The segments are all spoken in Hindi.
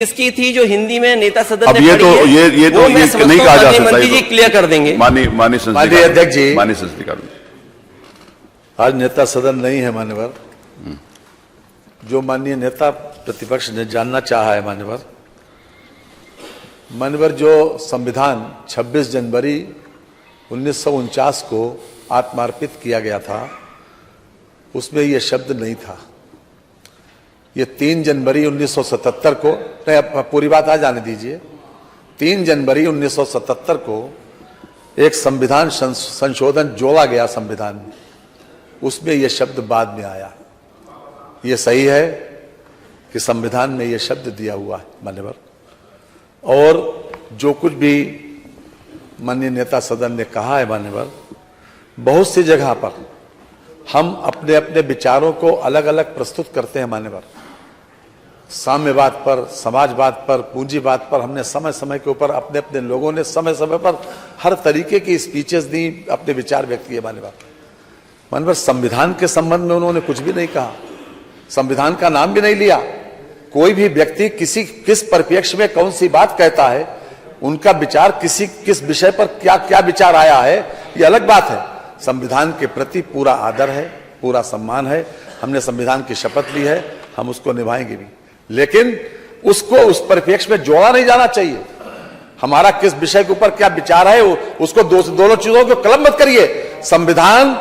इसकी थी जो हिंदी में नेता सदन अब ने ये पढ़ी तो है, ये तो वो मैं ये समझता नहीं हूं कहा जा माननीय सकता। मंत्री जी क्लियर कर देंगे। माननीय अध्यक्ष जी, माननीय संस्कृति आज नेता सदन नहीं है मान्यवर। जो माननीय नेता प्रतिपक्ष ने जानना चाहा है मान्यवर, जो संविधान 26 जनवरी 1949 को आत्मार्पित किया गया था, उसमें यह शब्द नहीं था। ये 3 जनवरी 1977 को, नहीं पूरी बात आ जाने दीजिए, 3 जनवरी 1977 को एक संविधान संशोधन जोड़ा गया संविधान में, उसमें यह शब्द बाद में आया। यह सही है कि संविधान में यह शब्द दिया हुआ है मान्यवर। और जो कुछ भी माननीय नेता सदन ने कहा है मान्यवर, बहुत सी जगह पर हम अपने अपने विचारों को अलग अलग प्रस्तुत करते हैं मान्यवर। साम्यवाद पर, समाजवाद पर, पूंजीवाद पर हमने समय समय के ऊपर अपने अपने लोगों ने समय समय पर हर तरीके की स्पीचेस दी, अपने विचार व्यक्त किए मान्यवर। संविधान के संबंध में उन्होंने कुछ भी नहीं कहा, संविधान का नाम भी नहीं लिया। कोई भी व्यक्ति किस परिप्रेक्ष्य में कौन सी बात कहता है, उनका विचार किस विषय पर क्या क्या विचार आया है, ये अलग बात है। संविधान के प्रति पूरा आदर है, पूरा सम्मान है। हमने संविधान की शपथ ली है, हम उसको निभाएंगे भी, लेकिन उसको उस परिप्रेक्ष्य में जोड़ा नहीं जाना चाहिए। हमारा किस विषय के ऊपर क्या विचार है, उसको दोनों चीजों को कलम मत करिए। संविधान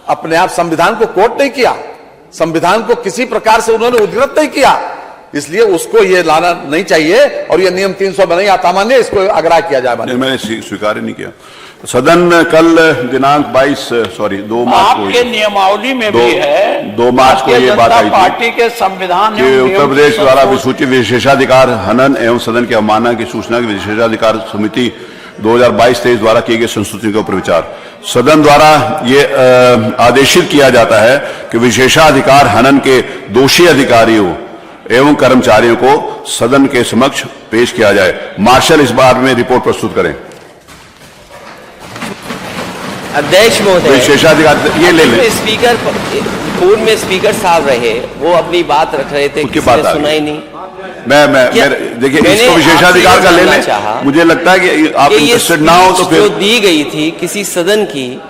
अपने आप संविधान को कोट नहीं किया, संविधान को किसी प्रकार से उन्होंने उद्धृत नहीं किया, इसलिए उसको ये लाना नहीं चाहिए। और ये नियम 300 नहीं आता मान्य, इसको आग्रह किया जाए। मैंने स्वीकार ही नहीं किया। सदन कल दिनांक 2 मार्च को, आपके नियमावली में भी है, 2 मार्च को ये बात आई थी पार्टी के संविधान कि उत्तर प्रदेश द्वारा विसूचित विशेषाधिकार हनन एवं सदन की अवमानना की सूचना की विशेषाधिकार समिति 2022-23 द्वारा किए गए संस्तुतियों के ऊपर विचार। सदन द्वारा ये आदेशित किया जाता है कि विशेषाधिकार हनन के दोषी अधिकारियों एवं कर्मचारियों को सदन के समक्ष पेश किया जाए। मार्शल इस बारे में रिपोर्ट प्रस्तुत करें। अध्यक्ष महोदय, विशेषाधिकार ये ले लें। स्पीकर पूर्व में स्पीकर साहब रहे, वो अपनी बात रख रहे थे, किसी ने सुना ही नहीं। देखिए, इसको विशेषाधिकार का ले लें। मुझे लगता है कि आप इंटरेस्टेड ना हो तो फिर जो दी गई थी किसी सदन की,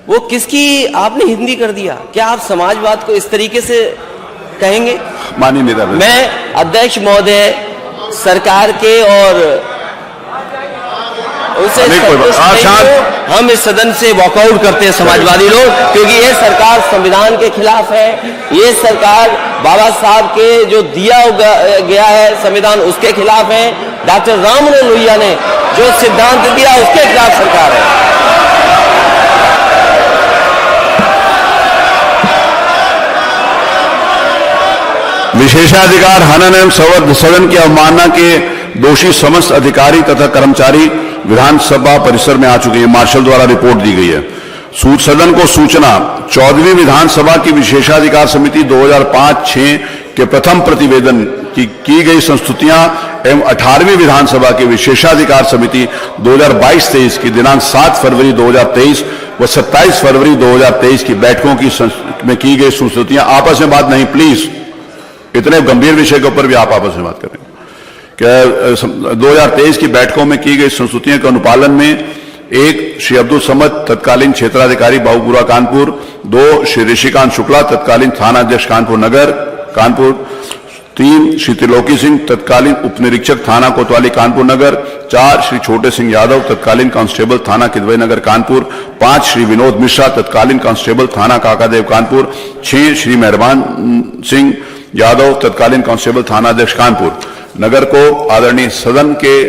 वो किसकी आपने हिंदी कर दिया। क्या आप समाजवाद को इस तरीके से कहेंगे? माननीय नेता, मैं अध्यक्ष महोदय सरकार के और उसे हम इस सदन से वॉकआउट करते हैं समाजवादी लोग, क्योंकि ये सरकार संविधान के खिलाफ है। ये सरकार बाबा साहब के जो दिया गया है संविधान, उसके खिलाफ है। डॉक्टर राममनोहर लोहिया ने जो सिद्धांत दिया, उसके खिलाफ सरकार है। विशेषाधिकार हनन एवं सदन की अवमानना के दोषी समस्त अधिकारी तथा कर्मचारी विधानसभा परिसर में आ चुके हैं। मार्शल द्वारा रिपोर्ट दी गई है। सदन को सूचना 14वीं विधानसभा की विशेषाधिकार समिति 2005-6 के प्रथम प्रतिवेदन की गई संस्तुतियां एवं 18वीं विधानसभा की विशेषाधिकार समिति 2022-23 की दिनांक 7 फरवरी 2023 व 27 फरवरी 2023 की बैठकों में की गई संस्तुतियां। आपस में बात नहीं प्लीज, इतने गंभीर विषय के ऊपर भी आप आपस में बात करें। 2023 की बैठकों में की गई संस्तुतियों के अनुपालन में 1 श्री अब्दुल समद तत्कालीन क्षेत्राधिकारी बाबूपुरा कानपुर, 2 श्री ऋषिकांत शुक्ला तत्कालीन थानाध्यक्ष कानपुर नगर कानपुर, 3 श्री त्रिलोकी सिंह तत्कालीन उपनिरीक्षक थाना कोतवाली कानपुर नगर, 4 श्री छोटे सिंह यादव तत्कालीन कांस्टेबल थाना किदवई नगर कानपुर, 5 श्री विनोद मिश्रा तत्कालीन कांस्टेबल थाना काकादेव कानपुर, 6 श्री मेहरबान सिंह यादव तत्कालीन कांस्टेबल थानाध्यक्ष कानपुर नगर को आदरणीय सदन के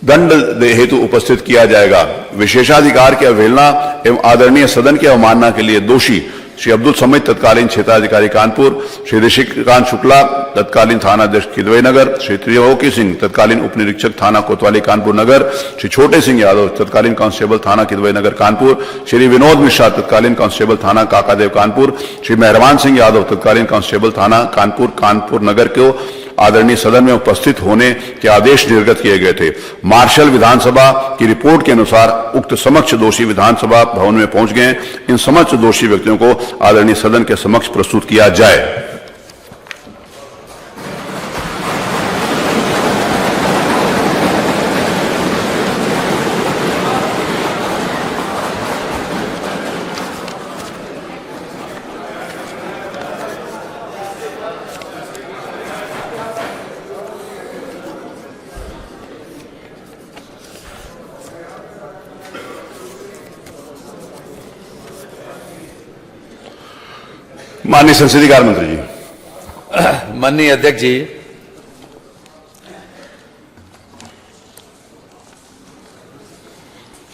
दंड हेतु उपस्थित किया जाएगा। विशेषाधिकार की अवहेलना एवं आदरणीय सदन की अवमानना के लिए दोषी श्री अब्दुल समीद तत्कालीन क्षेत्राधिकारी कानपुर, श्री ऋषिकांत शुक्ला तत्कालीन थानाध्यक्ष किदवई नगर, श्री त्रिलोकी सिंह तत्कालीन उपनिरीक्षक थाना कोतवाली कानपुर नगर, श्री छोटे सिंह यादव तत्कालीन कांस्टेबल थाना किदवई नगर कानपुर, श्री विनोद मिश्रा तत्कालीन कांस्टेबल थाना काकादेव कानपुर, श्री मेहरबान सिंह यादव तत्कालीन कांस्टेबल थाना कानपुर नगर को आदरणीय सदन में उपस्थित होने के आदेश निर्गत किए गए थे। मार्शल विधानसभा की रिपोर्ट के अनुसार उक्त समक्ष दोषी विधानसभा भवन में पहुंच गए। इन समक्ष दोषी व्यक्तियों को आदरणीय सदन के समक्ष प्रस्तुत किया जाए। माननीय संसदीय कार्य मंत्री जी। माननीय अध्यक्ष जी,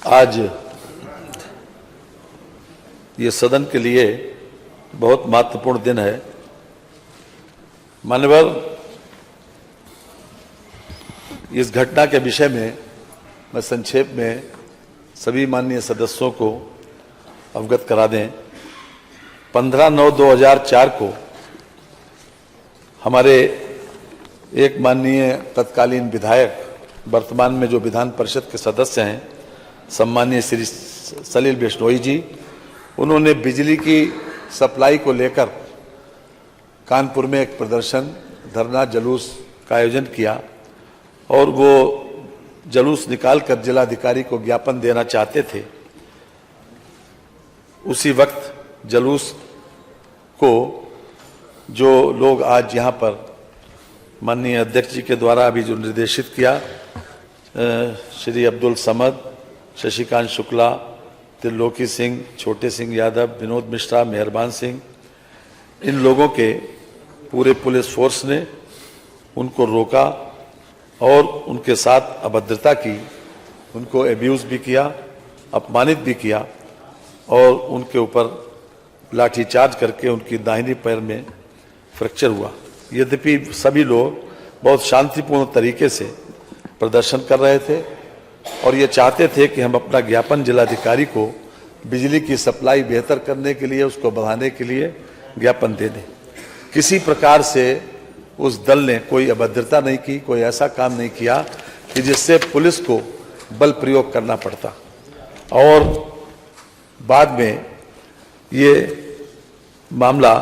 आज ये सदन के लिए बहुत महत्वपूर्ण दिन है। माननीय, इस घटना के विषय में मैं संक्षेप में सभी माननीय सदस्यों को अवगत करा दें। 15/9/2004 को हमारे एक माननीय तत्कालीन विधायक, वर्तमान में जो विधान परिषद के सदस्य हैं, सम्मानीय श्री सलील बिश्नोई जी, उन्होंने बिजली की सप्लाई को लेकर कानपुर में एक प्रदर्शन, धरना, जुलूस का आयोजन किया और वो जुलूस निकालकर जिलाधिकारी को ज्ञापन देना चाहते थे। उसी वक्त जुलूस को जो लोग आज यहाँ पर माननीय अध्यक्ष जी के द्वारा अभी जो निर्देशित किया, श्री अब्दुल समद, शशिकांत शुक्ला, त्रिलोकी सिंह, छोटे सिंह यादव, विनोद मिश्रा, मेहरबान सिंह, इन लोगों के पूरे पुलिस फोर्स ने उनको रोका और उनके साथ अभद्रता की, उनको एब्यूज़ भी किया, अपमानित भी किया और उनके ऊपर लाठीचार्ज करके उनकी दाहिनी पैर में फ्रैक्चर हुआ। यद्यपि सभी लोग बहुत शांतिपूर्ण तरीके से प्रदर्शन कर रहे थे और ये चाहते थे कि हम अपना ज्ञापन जिलाधिकारी को बिजली की सप्लाई बेहतर करने के लिए, उसको बढ़ाने के लिए ज्ञापन दे दें। किसी प्रकार से उस दल ने कोई अभद्रता नहीं की, कोई ऐसा काम नहीं किया कि जिससे पुलिस को बल प्रयोग करना पड़ता। और बाद में ये मामला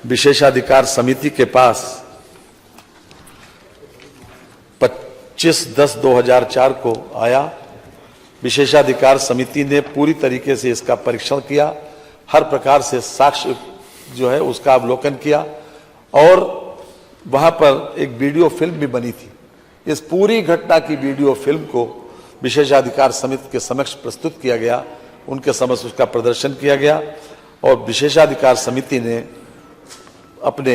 विशेषाधिकार समिति के पास 25/10/2004 को आया। विशेषाधिकार समिति ने पूरी तरीके से इसका परीक्षण किया, हर प्रकार से साक्ष्य जो है उसका अवलोकन किया और वहां पर एक वीडियो फिल्म भी बनी थी। इस पूरी घटना की वीडियो फिल्म को विशेषाधिकार समिति के समक्ष प्रस्तुत किया गया, उनके समक्ष उसका प्रदर्शन किया गया और विशेषाधिकार समिति ने अपने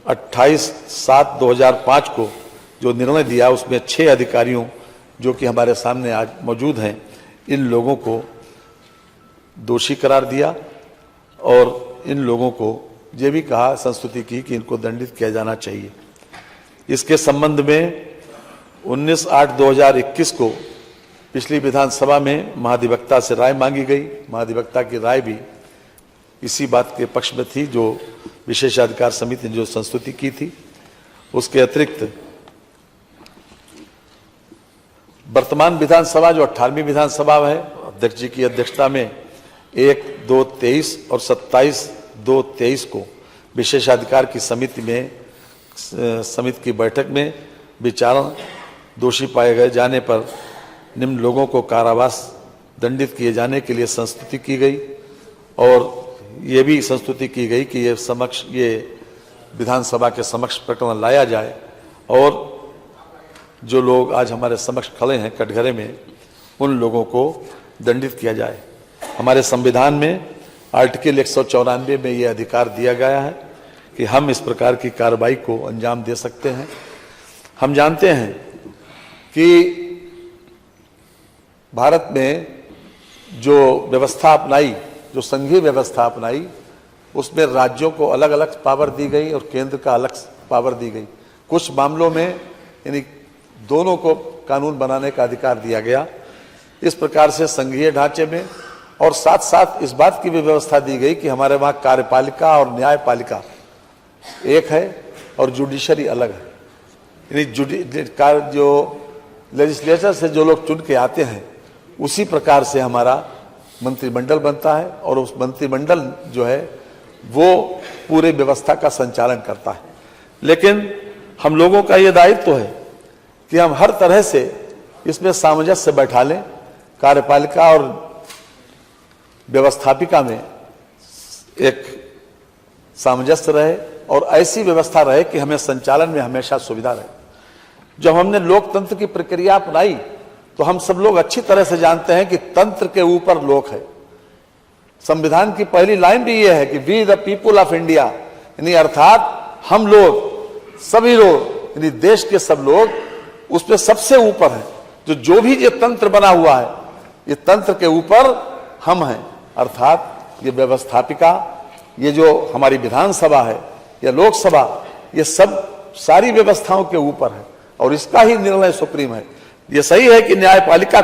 28/7/2005 को जो निर्णय दिया, उसमें 6 अधिकारियों जो कि हमारे सामने आज मौजूद हैं, इन लोगों को दोषी करार दिया और इन लोगों को ये भी कहा, संस्तुति की कि इनको दंडित किया जाना चाहिए। इसके संबंध में 19/8/2021 को पिछली विधानसभा में महाधिवक्ता से राय मांगी गई। महाधिवक्ता की राय भी इसी बात के पक्ष में थी जो विशेषाधिकार समिति ने जो संस्तुति की थी। उसके अतिरिक्त वर्तमान विधानसभा जो 18वीं विधानसभा है, अध्यक्ष जी की अध्यक्षता में 1/2/23 और 27/2/23 को विशेषाधिकार की समिति की बैठक में विचारण दोषी पाए गए जाने पर निम्न लोगों को कारावास दंडित किए जाने के लिए संस्तुति की गई और ये भी संस्तुति की गई कि ये विधानसभा के समक्ष प्रकरण लाया जाए और जो लोग आज हमारे समक्ष खड़े हैं कटघरे में, उन लोगों को दंडित किया जाए। हमारे संविधान में आर्टिकल 194 में ये अधिकार दिया गया है कि हम इस प्रकार की कार्रवाई को अंजाम दे सकते हैं। हम जानते हैं कि भारत में जो व्यवस्था अपनाई, जो संघीय व्यवस्था अपनाई, उसमें राज्यों को अलग अलग पावर दी गई और केंद्र का अलग पावर दी गई। कुछ मामलों में यानी दोनों को कानून बनाने का अधिकार दिया गया। इस प्रकार से संघीय ढांचे में और साथ साथ इस बात की भी व्यवस्था दी गई कि हमारे वहाँ कार्यपालिका और न्यायपालिका एक है और जुडिशरी अलग है। यानी जो लेजिस्लेचर से जो लोग चुन के आते हैं, उसी प्रकार से हमारा मंत्रिमंडल बनता है और उस मंत्रिमंडल जो है वो पूरे व्यवस्था का संचालन करता है। लेकिन हम लोगों का ये दायित्व है कि हम हर तरह से इसमें सामंजस्य बैठा लें, कार्यपालिका और व्यवस्थापिका में एक सामंजस्य रहे और ऐसी व्यवस्था रहे कि हमें संचालन में हमेशा सुविधा रहे। जब हमने लोकतंत्र की प्रक्रिया अपनाई तो हम सब लोग अच्छी तरह से जानते हैं कि तंत्र के ऊपर लोक है, संविधान की पहली लाइन भी यह है कि we the people of India, यानी अर्थात हम लोग, सभी लोग, यानी देश के सब लोग उसमें सबसे ऊपर है। जो भी ये तंत्र बना हुआ है, ये तंत्र के ऊपर हम हैं, अर्थात ये व्यवस्थापिका, ये जो हमारी विधानसभा है या लोकसभा, ये सब सारी व्यवस्थाओं के ऊपर है और इसका ही निर्णय सुप्रीम है। ये सही है कि न्यायपालिका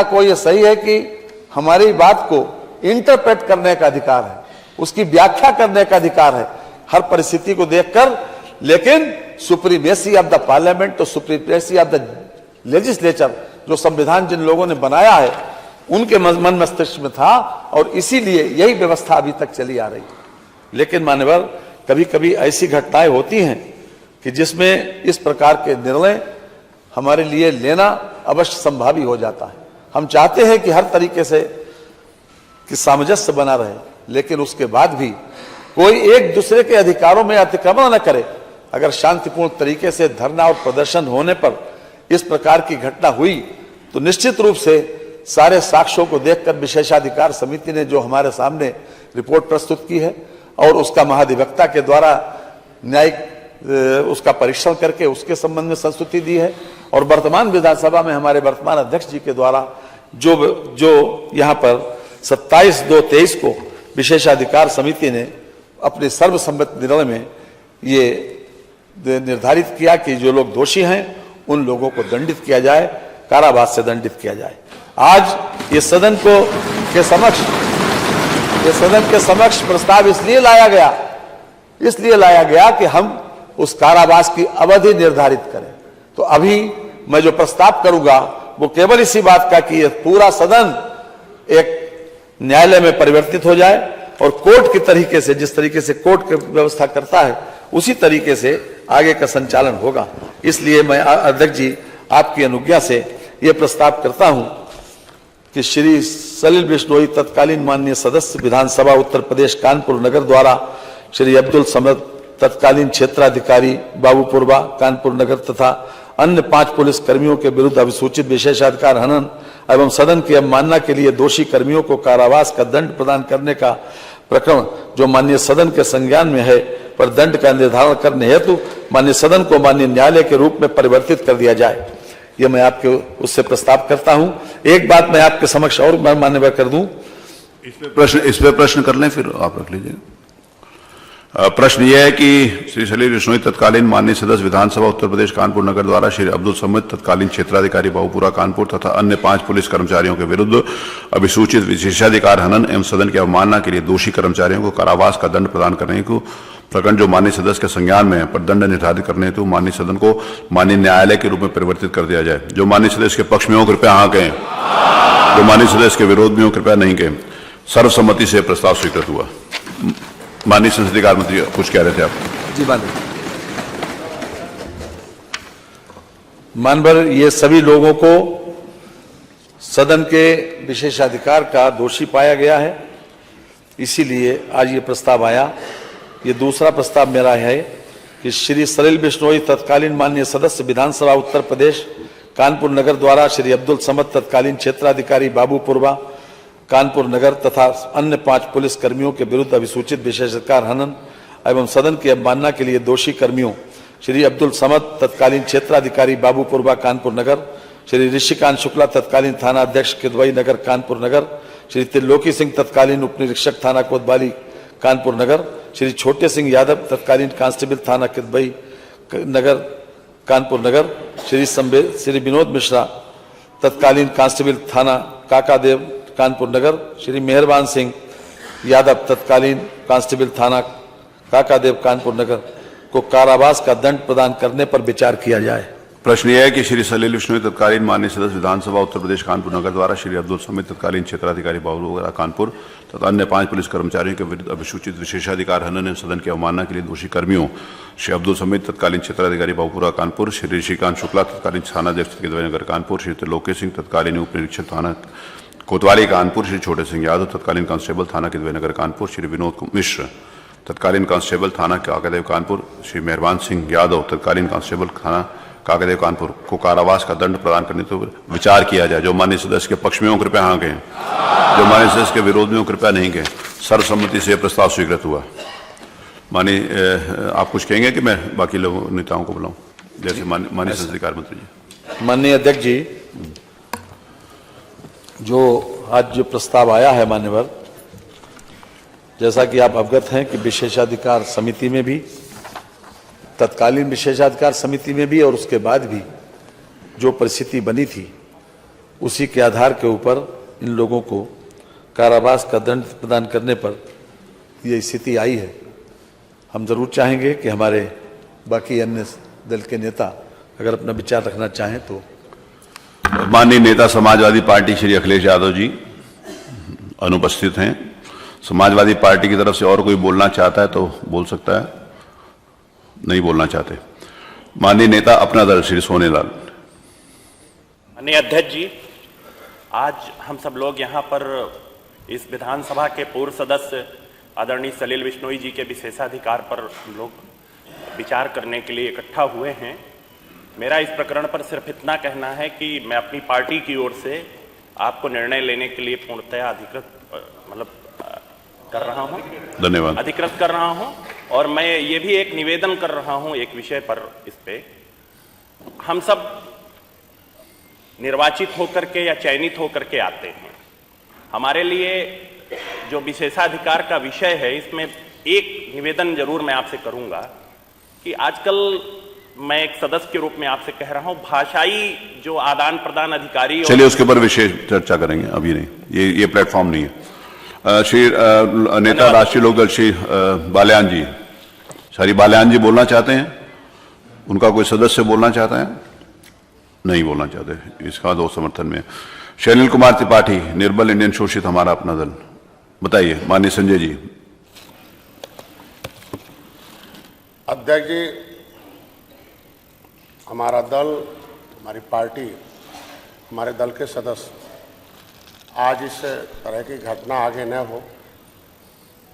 को ये सही है कि हमारी बात को इंटरप्रेट करने का अधिकार है, उसकी व्याख्या करने का अधिकार है हर परिस्थिति को देखकर, लेकिन सुप्रीमेसी ऑफ द पार्लियामेंट तो सुप्रीमेसी ऑफ द लेजिस्लेचर, जो संविधान जिन लोगों ने बनाया है उनके मन मस्तिष्क में था और इसीलिए यही व्यवस्था अभी तक चली आ रही है। लेकिन मान्यवर, कभी कभी ऐसी घटनाएं होती हैं कि जिसमें इस प्रकार के निर्णय हमारे लिए लेना अवश्य संभावी हो जाता है। हम चाहते हैं कि हर तरीके से कि सामंजस्य बना रहे, लेकिन उसके बाद भी कोई एक दूसरे के अधिकारों में अतिक्रमण न करे। अगर शांतिपूर्ण तरीके से धरना और प्रदर्शन होने पर इस प्रकार की घटना हुई तो निश्चित रूप से सारे साक्ष्यों को देखकर विशेषाधिकार समिति ने जो हमारे सामने रिपोर्ट प्रस्तुत की है और उसका महाधिवक्ता के द्वारा न्यायिक उसका परीक्षण करके उसके संबंध में संस्तुति दी है और वर्तमान विधानसभा में हमारे वर्तमान अध्यक्ष जी के द्वारा जो यहाँ पर 27/2/23 को विशेषाधिकार समिति ने अपने सर्वसम्मत निर्णय में ये निर्धारित किया कि जो लोग दोषी हैं उन लोगों को दंडित किया जाए, कारावास से दंडित किया जाए। आज ये सदन के समक्ष प्रस्ताव इसलिए लाया गया कि हम उस कारावास की अवधि निर्धारित करें। तो अभी मैं जो प्रस्ताव करूंगा वो केवल इसी बात का कि ये पूरा सदन एक न्यायालय में परिवर्तित हो जाए और कोर्ट के तरीके से, जिस तरीके से कोर्ट की व्यवस्था करता है उसी तरीके से आगे का संचालन होगा। इसलिए मैं अध्यक्ष जी आपकी अनुज्ञा से ये प्रस्ताव करता हूं कि श्री सलिल बिश्नोई तत्कालीन माननीय सदस्य विधानसभा उत्तर प्रदेश कानपुर नगर द्वारा श्री अब्दुल समद तत्कालीन क्षेत्राधिकारी बाबूपुरवा कानपुर नगर तथा अन्य 5 पुलिस कर्मियों के विरुद्ध अभिसूचित विशेषाधिकार हनन एवं सदन की अवमानना के लिए दोषी कर्मियों को कारावास का दंड प्रदान करने का प्रकरण जो माननीय सदन के संज्ञान में है पर दंड का निर्धारण करने हेतु माननीय सदन को माननीय न्यायालय के रूप में परिवर्तित कर दिया जाए। यह मैं आपके उससे प्रस्ताव करता हूं। एक बात मैं आपके समक्ष और मान्यवर कर दूं, इस पे प्रश्न कर लें, फिर आप रख लीजिए। प्रश्न यह है कि श्री सलील बिश्नोई तत्कालीन माननीय सदस्य विधानसभा उत्तर प्रदेश कानपुर नगर द्वारा श्री अब्दुल समद तत्कालीन क्षेत्राधिकारी बाबूपुरा कानपुर तथा अन्य 5 पुलिस कर्मचारियों के विरुद्ध अभिसूचित विशेषाधिकार हनन एवं सदन की अवमानना के लिए दोषी कर्मचारियों को कारावास का दंड प्रदान करने को प्रकरण जो माननीय सदस्य के संज्ञान में है पर दंड निर्धारित करने हेतु माननीय सदन को माननीय न्यायालय के रूप में परिवर्तित कर दिया जाए। जो माननीय सदस्य के पक्ष में हो कृपया हाँ कहें, जो माननीय सदस्य के विरोध में हो कृपया नहीं कहें। सर्वसम्मति से प्रस्ताव स्वीकृत हुआ। माननीय संसदीय कार्य मंत्री कुछ कह रहे थे आप? जी मानवर, ये सभी लोगों को सदन के विशेषाधिकार का दोषी पाया गया है, इसीलिए आज ये प्रस्ताव आया। ये दूसरा प्रस्ताव मेरा है कि श्री सलिल बिश्नोई तत्कालीन माननीय सदस्य विधानसभा उत्तर प्रदेश कानपुर नगर द्वारा श्री अब्दुल समद तत्कालीन क्षेत्राधिकारी बाबूपुरवा कानपुर नगर तथा अन्य 5 पुलिस कर्मियों के विरुद्ध अभिसूचित विशेषाधिकार हनन एवं सदन की अवमानना के लिए दोषी कर्मियों श्री अब्दुल समद तत्कालीन क्षेत्राधिकारी बाबूपुरवा कानपुर नगर, श्री ऋषिकांत शुक्ला तत्कालीन थाना अध्यक्ष किदवई नगर कानपुर नगर, श्री त्रिलोकी सिंह तत्कालीन उप निरीक्षक थाना कोतवाली कानपुर नगर, श्री छोटे सिंह यादव तत्कालीन कांस्टेबल थाना किदवई नगर कानपुर नगर, श्री विनोद मिश्रा तत्कालीन कांस्टेबल थाना काकादेव कानपुर नगर, श्री मेहरबान सिंह यादव तत्कालीन कांस्टेबल थाना काकादेव कानपुर नगर को कारावास का दंड प्रदान करने पर विचार किया जाए। प्रश्न यह है कि श्री सलील बिश्नोई तत्कालीन माननीय सदस्य विधानसभा उत्तर प्रदेश कानपुर नगर द्वारा श्री अब्दुल समद तत्कालीन क्षेत्राधिकारी बाबूपुरा कानपुर तथा अन्य 5 पुलिस कर्मचारियों के विरुद्ध अभिसूचित विशेषाधिकार हनन एवं सदन की अवमानना के लिए दोषी कर्मियों श्री अब्दुल समद तत्कालीन क्षेत्राधिकारी बाबूपुरा कानपुर, श्री ऋषिकांत शुक्ला तत्कालीन थानाध्यक्ष किदवई नगर कानपुर, श्री त्रिलोकी सिंह तत्कालीन उप निरीक्षक थाना कोतवाली कानपुर, श्री छोटे सिंह यादव तत्कालीन कांस्टेबल थाना किदवई नगर कानपुर, श्री विनोद मिश्र तत्कालीन कांस्टेबल थाना काकादेव कानपुर, श्री मेहरबान सिंह यादव तत्कालीन कांस्टेबल थाना काकदेव कानपुर को कारावास का दंड प्रदान करने पर विचार किया जाए। जो माननीय सदस्य के पक्ष में हो कृपया हाँ कहें, जो माननीय सदस्य के विरोध में हो कृपया नहीं कहें। सर्वसम्मति से प्रस्ताव स्वीकृत हुआ। माननीय आप कुछ कहेंगे कि मैं बाकी लोगों नेताओं को बुलाऊं, जैसे माननीय संसदीय कार्य मंत्री जी। माननीय अध्यक्ष जी, जो आज जो प्रस्ताव आया है मान्यवर, जैसा कि आप अवगत हैं कि विशेषाधिकार समिति में भी, तत्कालीन विशेषाधिकार समिति में भी और उसके बाद भी जो परिस्थिति बनी थी उसी के आधार के ऊपर इन लोगों को कारावास का दंड प्रदान करने पर यह स्थिति आई है। हम जरूर चाहेंगे कि हमारे बाकी अन्य दल के नेता अगर अपना विचार रखना चाहें तो। माननीय नेता समाजवादी पार्टी श्री अखिलेश यादव जी अनुपस्थित हैं। समाजवादी पार्टी की तरफ से और कोई बोलना चाहता है तो बोल सकता है, नहीं बोलना चाहते। माननीय नेता अपना दल श्री सोनेलाल। माननीय अध्यक्ष जी, आज हम सब लोग यहाँ पर इस विधानसभा के पूर्व सदस्य आदरणीय सलील बिश्नोई जी के विशेषाधिकार पर हम लोग विचार करने के लिए इकट्ठा हुए हैं। मेरा इस प्रकरण पर सिर्फ इतना कहना है कि मैं अपनी पार्टी की ओर से आपको निर्णय लेने के लिए पूर्णतया अधिकृत कर रहा हूं। धन्यवाद। अधिकृत कर रहा हूं और मैं ये भी एक निवेदन कर रहा हूं एक विषय पर। इस पे हम सब निर्वाचित होकर के या चयनित होकर के आते हैं। हमारे लिए जो विशेषाधिकार का विषय है, इसमें एक निवेदन जरूर मैं आपसे करूंगा कि आजकल मैं एक सदस्य के रूप में आपसे कह रहा हूं, भाषाई जो आदान प्रदान अधिकारी। चलिए उसके ऊपर विशेष चर्चा करेंगे, अभी नहीं, ये प्लेटफॉर्म नहीं है। श्री नेता राष्ट्रीय लोकदल श्री बाल्यान जी, श्री बाल्यान जी बोलना चाहते हैं? उनका कोई सदस्य बोलना चाहता है? नहीं बोलना चाहते, इसका दो समर्थन में। श्री अनिल कुमार त्रिपाठी, निर्बल इंडियन शोषित हमारा अपना दल, बताइए। माननीय संजय जी। अध्यक्ष जी, हमारा दल, हमारी पार्टी, हमारे दल के सदस्य आज इस तरह की घटना आगे न हो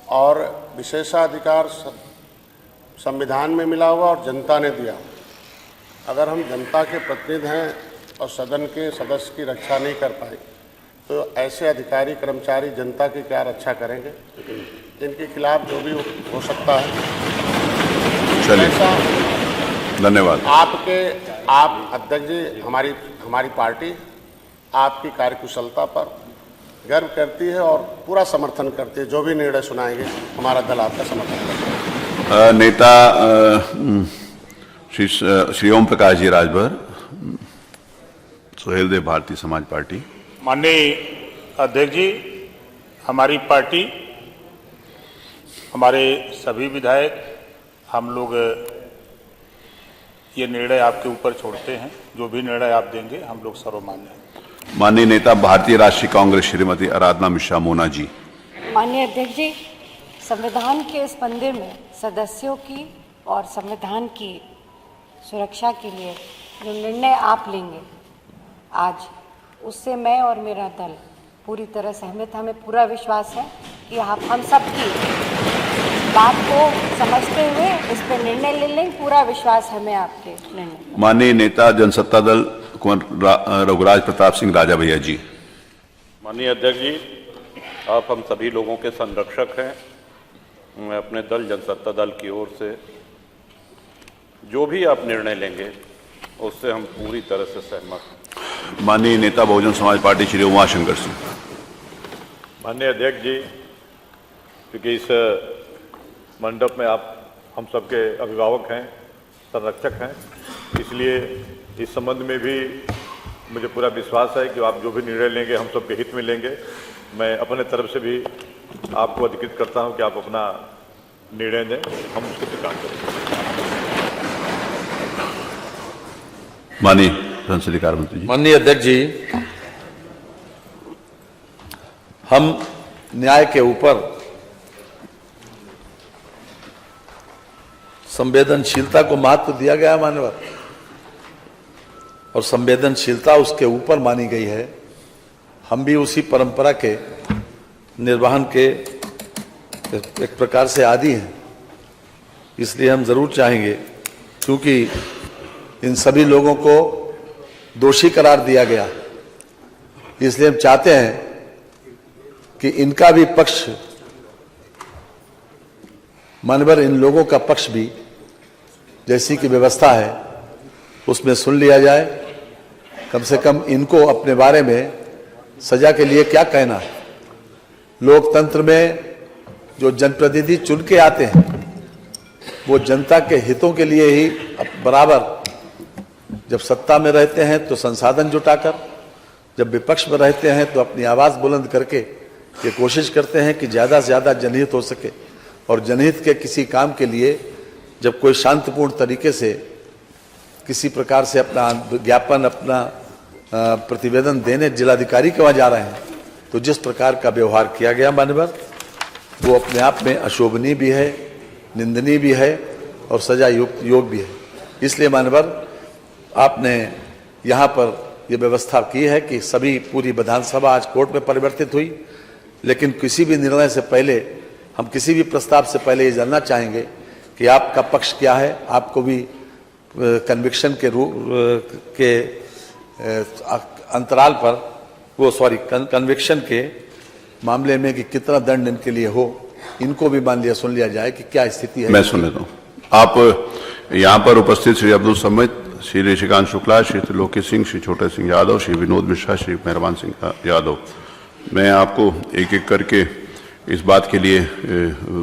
और विशेषाधिकार संविधान में मिला हुआ और जनता ने दिया। अगर हम जनता के प्रतिनिधि हैं और सदन के सदस्य की रक्षा नहीं कर पाए तो ऐसे अधिकारी कर्मचारी जनता की क्या रक्षा करेंगे? इनके खिलाफ जो भी हो सकता है। चलिए, धन्यवाद। आप अध्यक्ष जी, हमारी पार्टी आपकी कार्यकुशलता पर गर्व करती है और पूरा समर्थन करती है। जो भी निर्णय सुनाएंगे हमारा दल आपका समर्थन करता है। नेता श्री ओम प्रकाश जी राजभर, सुहेल देव, भारतीय समाज पार्टी। माननीय अध्यक्ष जी, हमारी पार्टी, हमारे सभी विधायक, हम लोग ये निर्णय आपके ऊपर छोड़ते हैं। जो भी निर्णय आप देंगे हम लोग सर्वमान्य हैं। माननीय नेता भारतीय राष्ट्रीय कांग्रेस श्रीमती आराधना मिश्रा मोना जी। माननीय अध्यक्ष जी, संविधान के इस मंदिर में सदस्यों की और संविधान की सुरक्षा के लिए जो निर्णय आप लेंगे आज, उससे मैं और मेरा दल पूरी तरह सहमत। हमें पूरा विश्वास है कि आप हम सब की बात को समझते हुए इस पर निर्णय ले लेंगे। पूरा विश्वास है हमें आपके निर्णय। माननीय नेता जनसत्ता दल कुंवर रघुराज प्रताप सिंह राजा भैया जी। माननीय अध्यक्ष जी, आप हम सभी लोगों के संरक्षक हैं। मैं अपने दल जनसत्ता दल की ओर से जो भी आप निर्णय लेंगे उससे हम पूरी तरह से सहमत हैं। माननीय नेता बहुजन समाज पार्टी श्री उमाशंकर सिंह। माननीय अध्यक्ष जी, क्योंकि इस मंडप में आप हम सबके अभिभावक हैं, संरक्षक हैं, इसलिए इस संबंध में भी मुझे पूरा विश्वास है कि आप जो भी निर्णय लेंगे हम सबके हित में लेंगे। मैं अपने तरफ से भी आपको अधिकृत करता हूं कि आप अपना निर्णय दें, हम उसको स्वीकार करेंगे। माननीय संसदीय कार्य मंत्री जी। माननीय अध्यक्ष जी, हम न्याय के ऊपर संवेदनशीलता को महत्व दिया गया है मान्यवर, और संवेदनशीलता उसके ऊपर मानी गई है। हम भी उसी परंपरा के निर्वहन के एक प्रकार से आदी हैं। इसलिए हम जरूर चाहेंगे, क्योंकि इन सभी लोगों को दोषी करार दिया गया। इसलिए हम चाहते हैं कि इनका भी पक्ष, मानवर इन लोगों का पक्ष भी जैसी की व्यवस्था है उसमें सुन लिया जाए। कम से कम इनको अपने बारे में सजा के लिए क्या कहना है। लोकतंत्र में जो जनप्रतिनिधि चुन के आते हैं वो जनता के हितों के लिए ही बराबर, जब सत्ता में रहते हैं तो संसाधन जुटाकर, जब विपक्ष में रहते हैं तो अपनी आवाज बुलंद करके ये कोशिश करते हैं कि ज्यादा से ज्यादा जनहित हो सके। और जनहित के किसी काम के लिए जब कोई शांतिपूर्ण तरीके से किसी प्रकार से अपना ज्ञापन, अपना प्रतिवेदन देने जिलाधिकारी के वहां जा रहे हैं, तो जिस प्रकार का व्यवहार किया गया मानवर, वो अपने आप में अशोभनीय भी है, निंदनीय भी है और सजा योग भी है। इसलिए मानवर आपने यहाँ पर यह व्यवस्था की है कि सभी पूरी विधानसभा आज कोर्ट में परिवर्तित हुई, लेकिन किसी भी निर्णय से पहले, हम किसी भी प्रस्ताव से पहले ये जानना चाहेंगे कि आपका पक्ष क्या है। आपको भी कन्विक्शन के के अंतराल पर कन्विक्शन के मामले में कि कितना दंड इनके लिए हो, इनको भी मान लिया, सुन लिया जाए कि क्या स्थिति है। मैं सुन लेता हूँ। आप यहाँ पर उपस्थित श्री अब्दुल समद, श्री ऋषिकांत शुक्ला, श्री त्रिलोकी सिंह, श्री छोटे सिंह यादव, श्री विनोद मिश्रा, श्री मेहरबान सिंह यादव, मैं आपको एक एक करके इस बात के लिए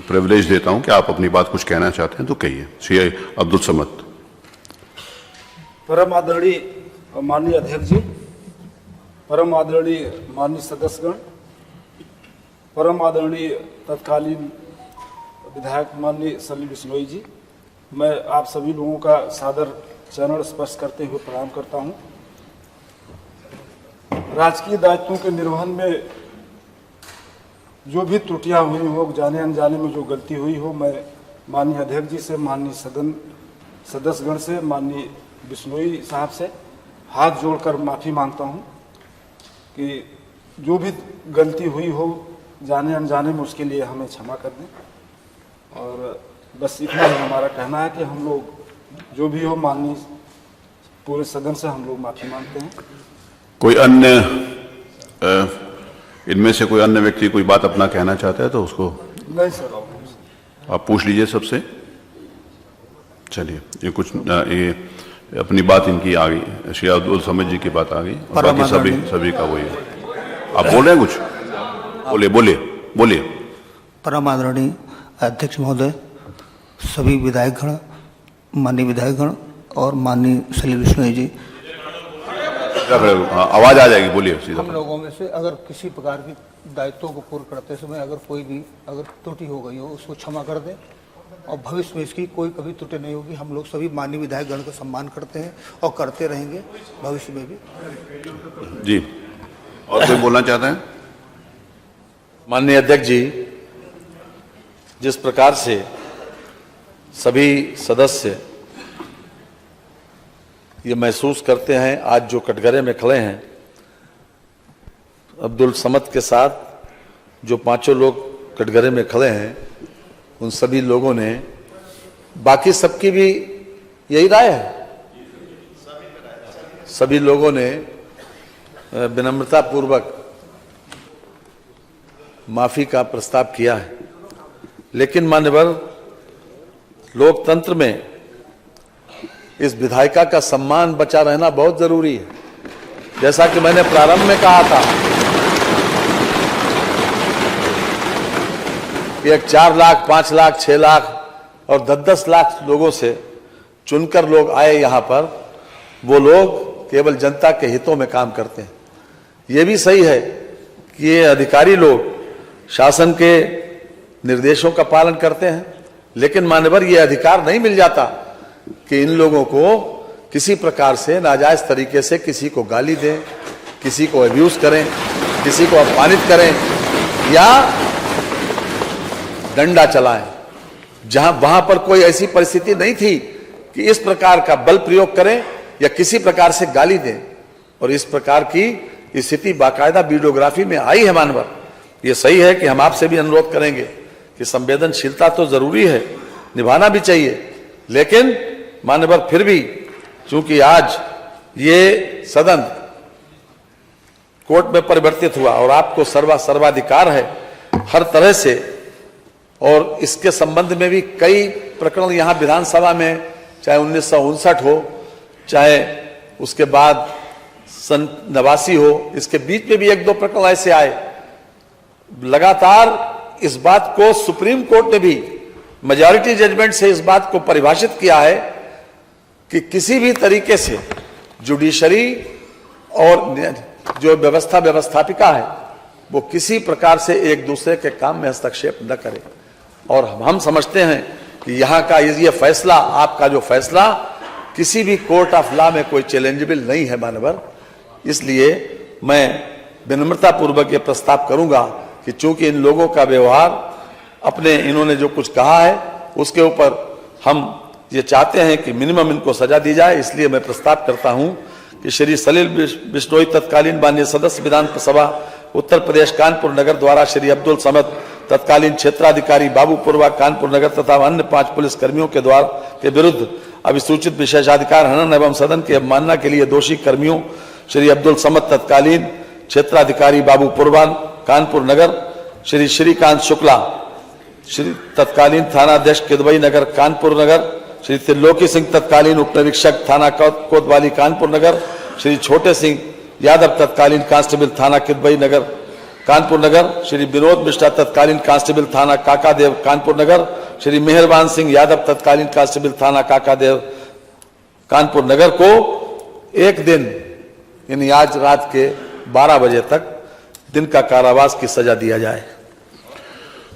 प्रिविलेज देता हूं कि आप अपनी बात कुछ कहना चाहते हैं तो कहिए। श्री अब्दुल समद। परम आदरणीय माननीय अध्यक्ष जी, परम आदरणीय माननीय सदस्यगण, परम आदरणीय तत्कालीन विधायक माननीय सलील बिश्नोई जी, मैं आप सभी लोगों का सादर चरण स्पर्श करते हुए प्रणाम करता हूं। राजकीय दायित्वों के निर्वहन में जो भी त्रुटियां हुई हो, जाने अनजाने में जो गलती हुई हो, मैं माननीय अध्यक्ष जी से, माननीय सदन सदस्यगण से, माननीय बिश्नोई साहब से हाथ जोड़कर माफ़ी मांगता हूं कि जो भी गलती हुई हो जाने अनजाने में, उसके लिए हमें क्षमा कर दें। और बस इतना ही हमारा कहना है कि हम लोग जो भी हो, माननीय पूरे सदन से हम लोग माफ़ी मांगते हैं। कोई अन्य इनमें से कोई अन्य व्यक्ति कोई बात अपना कहना चाहता है तो उसको? नहीं सर, आप पूछ लीजिए सबसे। चलिए, ये कुछ ये अपनी बात इनकी आ गई, श्री अब्दुल समद जी की बात आ गई, और बाकी सभी का वही है। आप बोल रहे हैं कुछ? बोलिए। परम आदरणीय अध्यक्ष महोदय, सभी विधायकगण, माननीय विधायकगण और माननीय सलील बिश्नोई जी, आवाज आ जाएगी, बोलिए सीधा। हम लोगों में से अगर किसी प्रकार की दायित्वों को पूर्ण करते समय अगर कोई भी त्रुटि हो गई हो, उसको क्षमा कर दें और भविष्य में इसकी कोई कभी त्रुटि नहीं होगी। हम लोग सभी माननीय विधायकगण का सम्मान करते हैं और करते रहेंगे भविष्य में भी। जी, और कोई बोलना चाहते हैं? माननीय अध्यक्ष जी, जिस प्रकार से सभी सदस्य ये महसूस करते हैं, आज जो कटघरे में खड़े हैं, अब्दुल समद के साथ जो पांचों लोग कटघरे में खड़े हैं, उन सभी लोगों ने, बाकी सबकी भी यही राय है, सभी लोगों ने विनम्रता पूर्वक माफी का प्रस्ताव किया है। लेकिन मान्यवर, लोकतंत्र में इस विधायिका का सम्मान बचा रहना बहुत जरूरी है। जैसा कि मैंने प्रारंभ में कहा था कि एक 4 लाख, 5 लाख, 6 लाख और 10-10 लाख लोगों से चुनकर लोग आए यहाँ पर, वो लोग केवल जनता के हितों में काम करते हैं। ये भी सही है कि ये अधिकारी लोग शासन के निर्देशों का पालन करते हैं, लेकिन मान्यवर, ये अधिकार नहीं मिल जाता कि इन लोगों को किसी प्रकार से नाजायज तरीके से किसी को गाली दें, किसी को अब्यूज करें, किसी को अपमानित करें या डंडा चलाएं। वहां पर कोई ऐसी परिस्थिति नहीं थी कि इस प्रकार का बल प्रयोग करें या किसी प्रकार से गाली दें, और इस प्रकार की स्थिति बाकायदा वीडियोग्राफी में आई है। मानवर, ये सही है कि हम आपसे भी अनुरोध करेंगे कि संवेदनशीलता तो जरूरी है, निभाना भी चाहिए, लेकिन मानवर फिर भी चूंकि आज ये सदन कोर्ट में परिवर्तित हुआ और आपको सर्वाधिकार है हर तरह से, और इसके संबंध में भी कई प्रकरण यहां विधानसभा में, चाहे 1959 हो, चाहे उसके बाद सन 89 हो, इसके बीच में भी 1-2 प्रकरण ऐसे आए। लगातार इस बात को सुप्रीम कोर्ट ने भी मेजॉरिटी जजमेंट से इस बात को परिभाषित किया है कि किसी भी तरीके से जुडिशरी और जो व्यवस्थापिका है वो किसी प्रकार से एक दूसरे के काम में हस्तक्षेप न करे। और हम समझते हैं कि यहाँ का ये फैसला, आपका जो फैसला, किसी भी कोर्ट ऑफ लॉ में कोई चैलेंजेबल नहीं है मानवर। इसलिए मैं विनम्रता पूर्वक ये प्रस्ताव करूंगा कि चूंकि इन लोगों का व्यवहार, अपने इन्होंने जो कुछ कहा है उसके ऊपर हम ये चाहते हैं कि मिनिमम इनको सजा दी जाए, इसलिए मैं प्रस्ताव करता हूं कि श्री सलील बिश्नोई तत्कालीन माननीय सदस्य विधानसभा उत्तर प्रदेश कानपुर नगर द्वारा श्री अब्दुल समद तत्कालीन क्षेत्राधिकारी बाबूपुरवा कानपुर नगर तथा अन्य 5 पुलिस कर्मियों के के विरुद्ध अभिसूचित विशेषाधिकार हनन एवं सदन की अवमानना के लिए दोषी कर्मियों श्री अब्दुल समद तत्कालीन क्षेत्राधिकारी बाबूपुरवा कानपुर नगर, श्री श्रीकांत शुक्ला श्री तत्कालीन थानाध्यक्ष किदवई नगर कानपुर नगर, श्री त्रिलोकी सिंह तत्कालीन उप निरीक्षक थाना कोतवाली कानपुर नगर, श्री छोटे सिंह यादव तत्कालीन कांस्टेबल थाना किदवई नगर कानपुर नगर, श्री विनोद मिश्रा तत्कालीन कांस्टेबल थाना काकादेव कानपुर नगर, श्री मेहरबान सिंह यादव तत्कालीन कांस्टेबल थाना काकादेव कानपुर नगर को 1 दिन यानी आज रात के 12 बजे तक दिन का कारावास की सजा दिया जाए।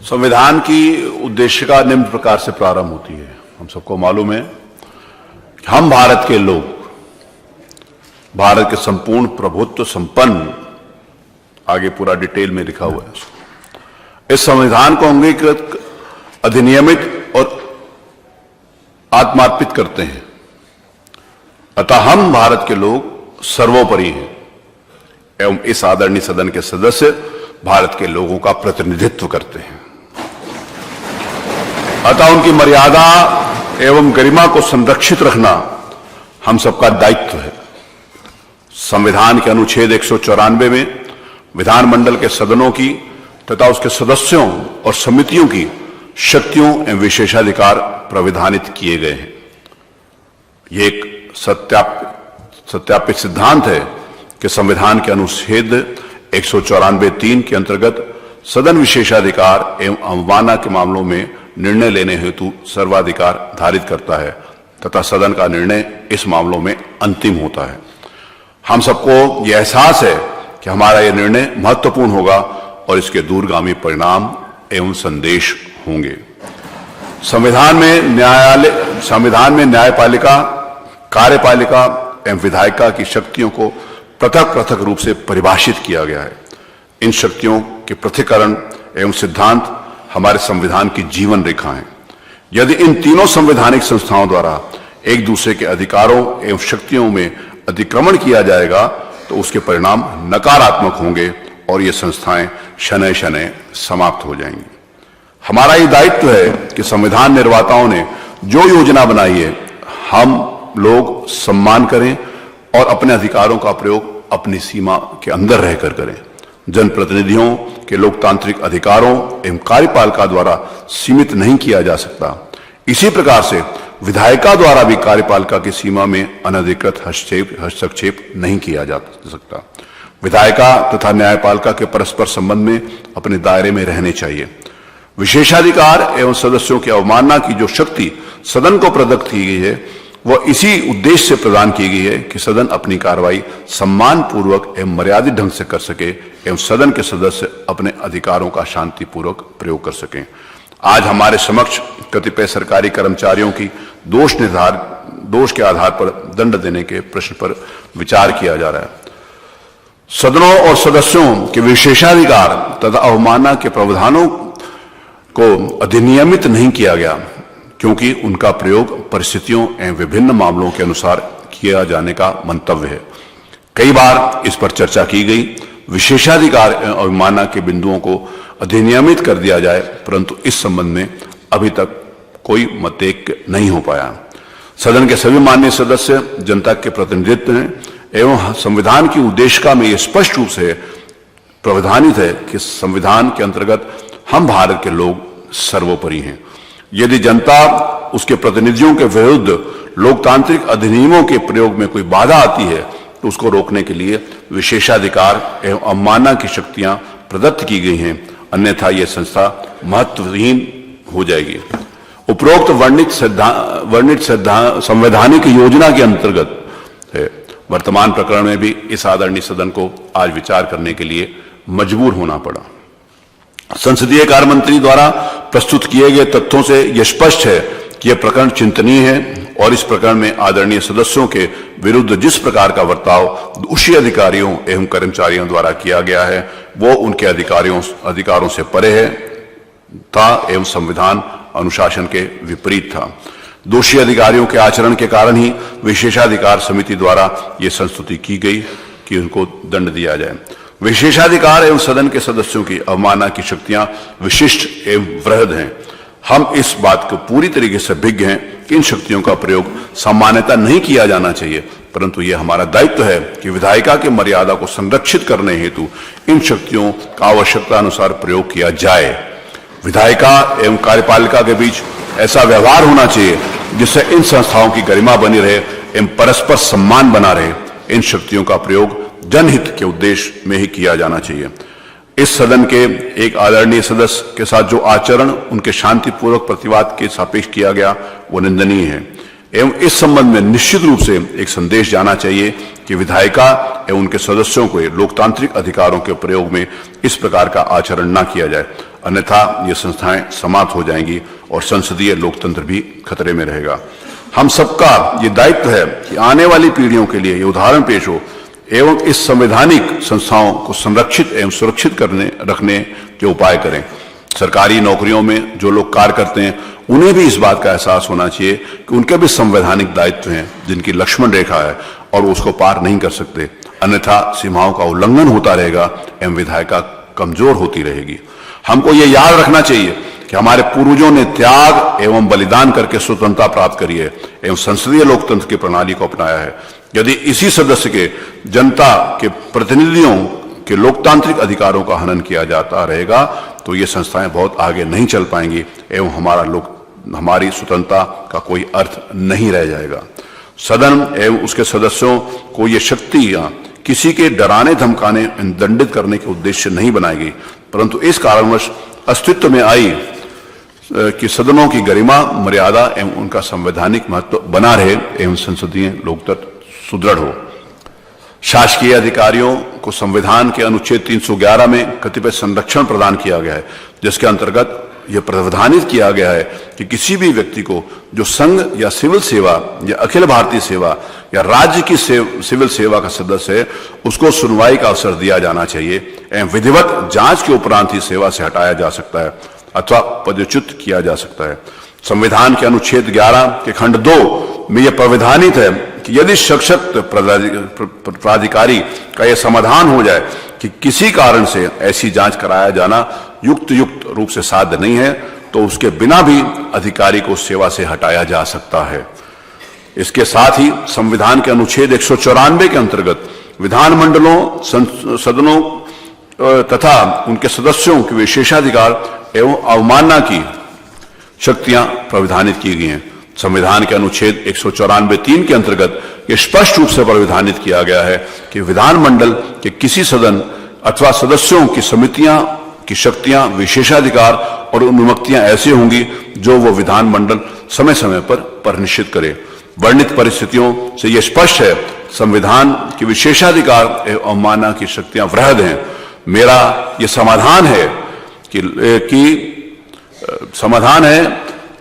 संविधान की उद्देशिका निम्न प्रकार से प्रारंभ होती है। हम सबको मालूम है कि हम भारत के लोग, भारत के संपूर्ण प्रभुत्व संपन्न, आगे पूरा डिटेल में लिखा हुआ है। इस संविधान को अंगीकृत, अधिनियमित और आत्मार्पित करते हैं। अतः हम भारत के लोग सर्वोपरि हैं एवं इस आदरणीय सदन के सदस्य भारत के लोगों का प्रतिनिधित्व करते हैं। अतः उनकी मर्यादा एवं गरिमा को संरक्षित रखना हम सबका दायित्व है। संविधान के अनुच्छेद 194 में विधानमंडल के सदनों की तथा उसके सदस्यों और समितियों की शक्तियों एवं विशेषाधिकार प्राविधानित किए गए हैं। यह एक सत्यापित सिद्धांत है कि संविधान के अनुच्छेद 194(3) के अंतर्गत सदन विशेषाधिकार एवं अवमानना के मामलों में निर्णय लेने हेतु सर्वाधिकार धारित करता है तथा सदन का निर्णय इस मामलों में अंतिम होता है। हम सबको यह एहसास है कि हमारा यह निर्णय महत्वपूर्ण होगा और इसके दूरगामी परिणाम एवं संदेश होंगे। संविधान में न्यायपालिका, कार्यपालिका एवं विधायिका की शक्तियों को पृथक पृथक रूप से परिभाषित किया गया है। इन शक्तियों के पृथक्करण एवं सिद्धांत हमारे संविधान की जीवन रेखा है। यदि इन तीनों संवैधानिक संस्थाओं द्वारा एक दूसरे के अधिकारों एवं शक्तियों में अतिक्रमण किया जाएगा तो उसके परिणाम नकारात्मक होंगे और ये संस्थाएं शनय शनय समाप्त हो जाएंगी। हमारा ये दायित्व है कि संविधान निर्माताओं ने जो योजना बनाई है हम लोग सम्मान करें और अपने अधिकारों का प्रयोग अपनी सीमा के अंदर रहकर करें। जनप्रतिनिधियों के लोकतांत्रिक अधिकारों एवं कार्यपालिका द्वारा सीमित नहीं किया जा सकता। इसी प्रकार से विधायिका द्वारा भी कार्यपालिका की सीमा में अनधिकृत हस्तक्षेप नहीं किया जा सकता। विधायिका तथा न्यायपालिका के परस्पर संबंध में अपने दायरे में रहने चाहिए। विशेषाधिकार एवं सदस्यों की अवमानना की जो शक्ति सदन को प्रदत्त की गई है वह इसी उद्देश्य से प्रदान की गई है कि सदन अपनी कार्रवाई सम्मान पूर्वक एवं मर्यादित ढंग से कर सके एवं सदन के सदस्य अपने अधिकारों का शांतिपूर्वक प्रयोग कर सकें। आज हमारे समक्ष कतिपय सरकारी कर्मचारियों की दोष के आधार पर दंड देने के प्रश्न पर विचार किया जा रहा है। सदनों और सदस्यों के विशेषाधिकार तथा अवमानना के प्रावधानों को अधिनियमित नहीं किया गया क्योंकि उनका प्रयोग परिस्थितियों एवं विभिन्न मामलों के अनुसार किया जाने का मंतव्य है। कई बार इस पर चर्चा की गई। विशेषाधिकार एवं अवमानना के बिंदुओं को अधिनियमित कर दिया जाए, परंतु इस संबंध में अभी तक कोई मतैक्य नहीं हो पाया। सदन के सभी माननीय सदस्य जनता के प्रतिनिधित्व हैं एवं संविधान की उद्देशिका में यह स्पष्ट रूप से प्रावधानित है कि संविधान के अंतर्गत हम भारत के लोग सर्वोपरि हैं। यदि जनता उसके प्रतिनिधियों के विरुद्ध लोकतांत्रिक अधिनियमों के प्रयोग में कोई बाधा आती है तो उसको रोकने के लिए विशेषाधिकार एवं अवमानना की शक्तियां प्रदत्त की गई हैं, अन्यथा यह संस्था महत्वहीन हो जाएगी। उपरोक्त वर्णित संवैधानिक योजना के अंतर्गत है। वर्तमान प्रकरण में भी इस आदरणीय सदन को आज विचार करने के लिए मजबूर होना पड़ा। संसदीय कार्य मंत्री द्वारा प्रस्तुत किए गए तथ्यों से यह स्पष्ट है कि यह प्रकरण चिंतनीय है और इस प्रकरण में आदरणीय सदस्यों के विरुद्ध जिस प्रकार का बर्ताव दोषी अधिकारियों एवं कर्मचारियों द्वारा किया गया है वो उनके अधिकारों से परे है था एवं संविधान अनुशासन के विपरीत था। दोषी अधिकारियों के आचरण के कारण ही विशेषाधिकार समिति द्वारा यह संस्तुति की गई कि उनको दंड दिया जाए। विशेषाधिकार एवं सदन के सदस्यों की अवमानना की शक्तियां विशिष्ट एवं वृहद हैं। हम इस बात को पूरी तरीके से विज्ञ हैं कि इन शक्तियों का प्रयोग सामान्यतः नहीं किया जाना चाहिए, परंतु यह हमारा दायित्व है कि विधायिका की मर्यादा को संरक्षित करने हेतु इन शक्तियों का आवश्यकता अनुसार प्रयोग किया जाए। विधायिका एवं कार्यपालिका के बीच ऐसा व्यवहार होना चाहिए जिससे इन संस्थाओं की गरिमा बनी रहे एवं परस्पर सम्मान बना रहे। इन शक्तियों का प्रयोग जनहित के उद्देश्य में ही किया जाना चाहिए। इस सदन के एक आदरणीय सदस्य के साथ जो आचरण उनके शांतिपूर्वक प्रतिवाद के सापेक्ष किया गया वो निंदनीय है एवं इस संबंध में निश्चित रूप से एक संदेश जाना चाहिए कि विधायिका एवं उनके सदस्यों को लोकतांत्रिक अधिकारों के प्रयोग में इस प्रकार का आचरण न किया जाए, अन्यथा ये संस्थाएं समाप्त हो जाएंगी और संसदीय लोकतंत्र भी खतरे में रहेगा। हम सबका ये दायित्व है कि आने वाली पीढ़ियों के लिए ये उदाहरण पेश हो एवं इस संवैधानिक संस्थाओं को संरक्षित एवं सुरक्षित रखने के उपाय करें। सरकारी नौकरियों में जो लोग कार्य करते हैं उन्हें भी इस बात का एहसास होना चाहिए कि उनके भी संवैधानिक दायित्व हैं जिनकी लक्ष्मण रेखा है और उसको पार नहीं कर सकते, अन्यथा सीमाओं का उल्लंघन होता रहेगा एवं विधायिका कमजोर होती रहेगी। हमको ये याद रखना चाहिए कि हमारे पूर्वजों ने त्याग एवं बलिदान करके स्वतंत्रता प्राप्त करी है एवं संसदीय लोकतंत्र की प्रणाली को अपनाया है। यदि इसी सदस्य के जनता के प्रतिनिधियों के लोकतांत्रिक अधिकारों का हनन किया जाता रहेगा तो ये संस्थाएं बहुत आगे नहीं चल पाएंगी एवं हमारी स्वतंत्रता का कोई अर्थ नहीं रह जाएगा। सदन एवं उसके सदस्यों को ये शक्तियां किसी के डराने धमकाने दंडित करने के उद्देश्य से नहीं बनाई गई, परंतु इस कारणवश अस्तित्व में आई कि सदनों की गरिमा मर्यादा एवं उनका संवैधानिक महत्व बना रहे एवं संसदीय लोकतंत्र सुदृढ़ हो। शासकीय अधिकारियों को संविधान के अनुच्छेद 311 में कतिपय संरक्षण प्रदान किया गया है, जिसके अंतर्गत यह प्रावधानित किया गया है कि किसी भी व्यक्ति को जो संघ या सिविल सेवा या अखिल भारतीय सेवा या राज्य की सिविल सेवा का सदस्य है उसको सुनवाई का अवसर दिया जाना चाहिए एवं विधिवत जांच के उपरांत ही सेवा से हटाया जा सकता है अथवा पदच्युत किया जा सकता है। संविधान के अनुच्छेद 11 के खंड 2 में यह प्रावधानित है कि यदि सशक्त प्राधिकारी का यह समाधान हो जाए कि किसी कारण से ऐसी जांच कराया जाना युक्त रूप से साध्य नहीं है तो उसके बिना भी अधिकारी को सेवा से हटाया जा सकता है। इसके साथ ही संविधान के अनुच्छेद 194 के अंतर्गत विधानमंडलों सदनों तथा उनके सदस्यों के विशेषाधिकार एवं अवमानना की शक्तियां प्रावधानित की गई हैं। संविधान के अनुच्छेद 194(3) के अंतर्गत यह स्पष्ट रूप से प्रावधानित किया गया है कि विधानमंडल के किसी सदन अथवा सदस्यों की समितियां की शक्तियां विशेषाधिकार और अनुमतियां ऐसी होंगी जो वो विधानमंडल समय समय पर निश्चित करे। वर्णित परिस्थितियों से यह स्पष्ट है संविधान की विशेषाधिकार एवं अवमानना की शक्तियां वृहद हैं। मेरा यह समाधान है कि समाधान है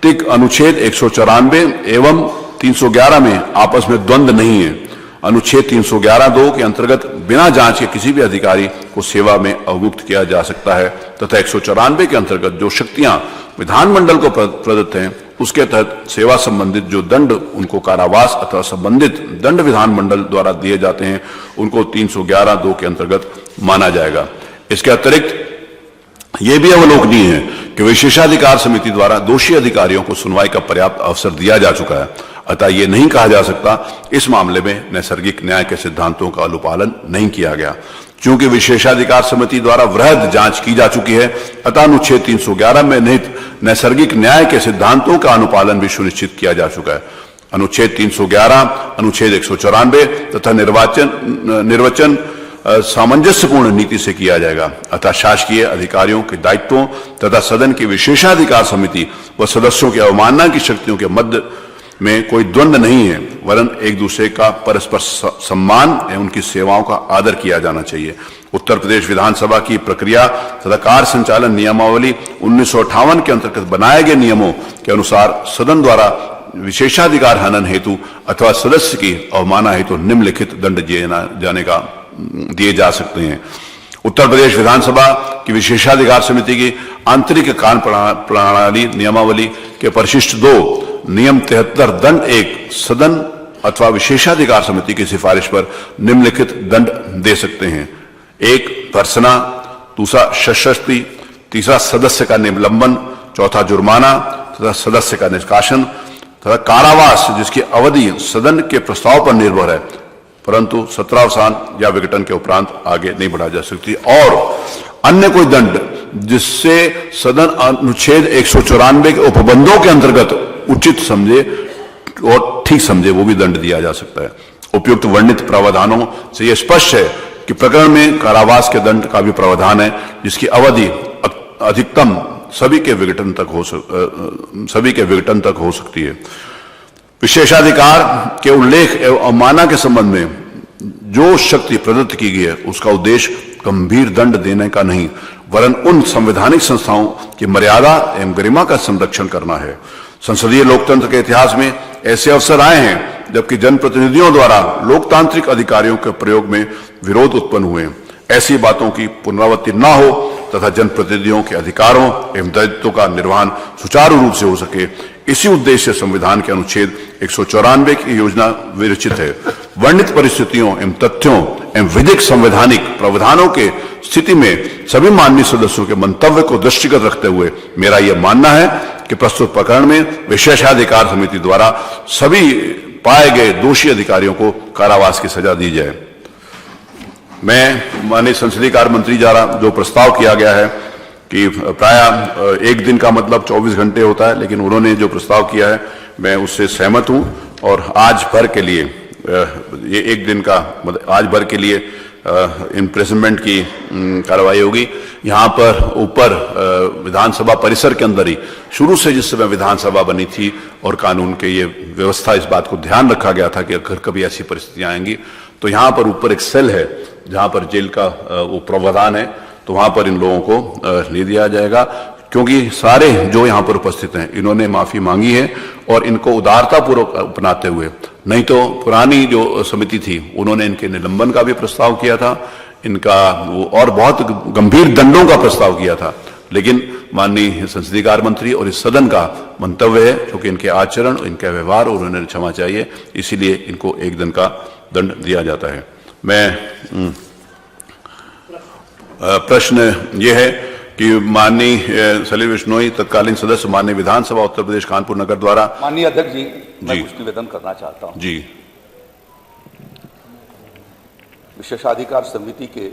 तिक अनुच्छेद 194 एवं 311 में आपस में द्वंद्व नहीं है। अनुच्छेद 311(2) के अंतर्गत बिना जांच के किसी भी अधिकारी को सेवा में अवमुक्त किया जा सकता है तथा 194 के अंतर्गत जो शक्तियां विधानमंडल को प्रदत्त हैं उसके तहत सेवा संबंधित जो दंड उनको कारावास अथवा संबंधित दंड विधानमंडल द्वारा दिए जाते हैं उनको 311(2) के अंतर्गत माना जाएगा। इसके अतिरिक्त यह भी अवलोकनीय है कि विशेषाधिकार समिति द्वारा दोषी अधिकारियों को सुनवाई का पर्याप्त अवसर दिया जा चुका है, अतः ये नहीं कहा जा सकता इस मामले में नैसर्गिक न्याय के सिद्धांतों का अनुपालन नहीं किया गया। चूंकि विशेषाधिकार समिति द्वारा वृहद जांच की जा चुकी है, अतः अनुच्छेद 311 में निहित नैसर्गिक न्याय के सिद्धांतों का अनुपालन भी सुनिश्चित किया जा चुका है। अनुच्छेद 311, अनुच्छेद 194 तथा निर्वाचन सामंजस्यपूर्ण नीति से किया जाएगा। अतः शासकीय अधिकारियों के दायित्वों तथा सदन की विशेषाधिकार समिति व सदस्यों की अवमानना की शक्तियों के मध्य में कोई द्वंद्व नहीं है, वरन एक दूसरे का परस्पर सम्मान एवं उनकी सेवाओं का आदर किया जाना चाहिए। उत्तर प्रदेश विधानसभा की प्रक्रिया तथा कार्य संचालन नियमावली 1958 के अंतर्गत बनाए गए नियमों के अनुसार सदन द्वारा विशेषाधिकार हनन हेतु अथवा सदस्य की अवमानना हेतु निम्नलिखित दंड दिए जा सकते हैं। उत्तर प्रदेश विधानसभा की विशेषाधिकार समिति की आंतरिक कार्य प्रणाली नियमावली के परिशिष्ट 2 नियम 73 दंड 1 सदन अथवा विशेषाधिकार समिति की सिफारिश पर निम्नलिखित दंड दे सकते हैं। 1 भर्त्सना, दूसरा शस्त्री, तीसरा सदस्य का निलंबन, चौथा जुर्माना तथा सदस्य का निष्कासन तथा कारावास, जिसकी अवधि सदन के प्रस्ताव पर निर्भर है, परंतु सत्रावसान या विघटन के उपरांत आगे नहीं बढ़ा जा सकती। और अन्य कोई दंड जिससे सदन अनुच्छेद 194 के उपबंधों के अंतर्गत उचित समझे और ठीक समझे, वो भी दंड दिया जा सकता है। उपयुक्त वर्णित प्रावधानों से यह स्पष्ट है कि प्रकरण में कारावास के दंड का भी प्रावधान है, जिसकी अवधि अधिकतम सभी के विघटन तक हो सकती है। विशेषाधिकार के उल्लेख एवं अवमानना के संबंध में जो शक्ति प्रदत्त की गई है, उसका उद्देश्य गंभीर दंड देने का नहीं, वरन उन संवैधानिक संस्थाओं की मर्यादा एवं गरिमा का संरक्षण करना है। संसदीय लोकतंत्र के इतिहास में ऐसे अवसर आए हैं जबकि जनप्रतिनिधियों द्वारा लोकतांत्रिक अधिकारियों के प्रयोग में विरोध उत्पन्न हुए। ऐसी बातों की पुनरावृत्ति न हो तथा जनप्रतिनिधियों के अधिकारों एवं दायित्वों का निर्वहन सुचारू रूप से हो सके, इसी उद्देश्य से संविधान के अनुच्छेद 194 की योजना विरचित है। वर्णित परिस्थितियों एवं तथ्यों एवं विधिक संवैधानिक प्रावधानों के स्थिति में सभी माननीय सदस्यों के मंतव्य को दृष्टिगत रखते हुए मेरा यह मानना है कि प्रस्तुत प्रकरण में विशेषाधिकार समिति द्वारा सभी पाए गए दोषी अधिकारियों को कारावास की सजा दी जाए। मैं माननीय संसदीय कार्य मंत्री द्वारा जो प्रस्ताव किया गया है कि प्राय एक दिन का मतलब 24 घंटे होता है, लेकिन उन्होंने जो प्रस्ताव किया है मैं उससे सहमत हूं और आज भर के लिए ये एक दिन का मतलब आज भर के लिए इम्प्रिजनमेंट की कार्रवाई होगी। यहाँ पर ऊपर विधानसभा परिसर के अंदर ही शुरू से जिस समय विधानसभा बनी थी और कानून के ये व्यवस्था, इस बात को ध्यान रखा गया था कि अगर कभी ऐसी परिस्थितियां आएंगी तो यहाँ पर ऊपर एक सेल है जहाँ पर जेल का वो प्रावधान है, तो वहाँ पर इन लोगों को ले दिया जाएगा। क्योंकि सारे जो यहाँ पर उपस्थित हैं इन्होंने माफी मांगी है और इनको उदारतापूर्वक अपनाते हुए, नहीं तो पुरानी जो समिति थी उन्होंने इनके निलंबन का भी प्रस्ताव किया था, इनका वो और बहुत गंभीर दंडों का प्रस्ताव किया था, लेकिन माननीय संसदीय कार्य मंत्री और इस सदन का मंतव्य है क्योंकि इनके आचरण, इनके व्यवहार और उन्हें क्षमा चाहिए, इसीलिए इनको एक दिन का दंड दिया जाता है। मैं प्रश्न ये है कि माननीय सलील बिश्नोई तत्कालीन सदस्य माननीय विधानसभा उत्तर प्रदेश कानपुर नगर द्वारा। माननीय अध्यक्ष जी, मैं कुछ निवेदन करना चाहता हूं। जी। विशेषाधिकार समिति के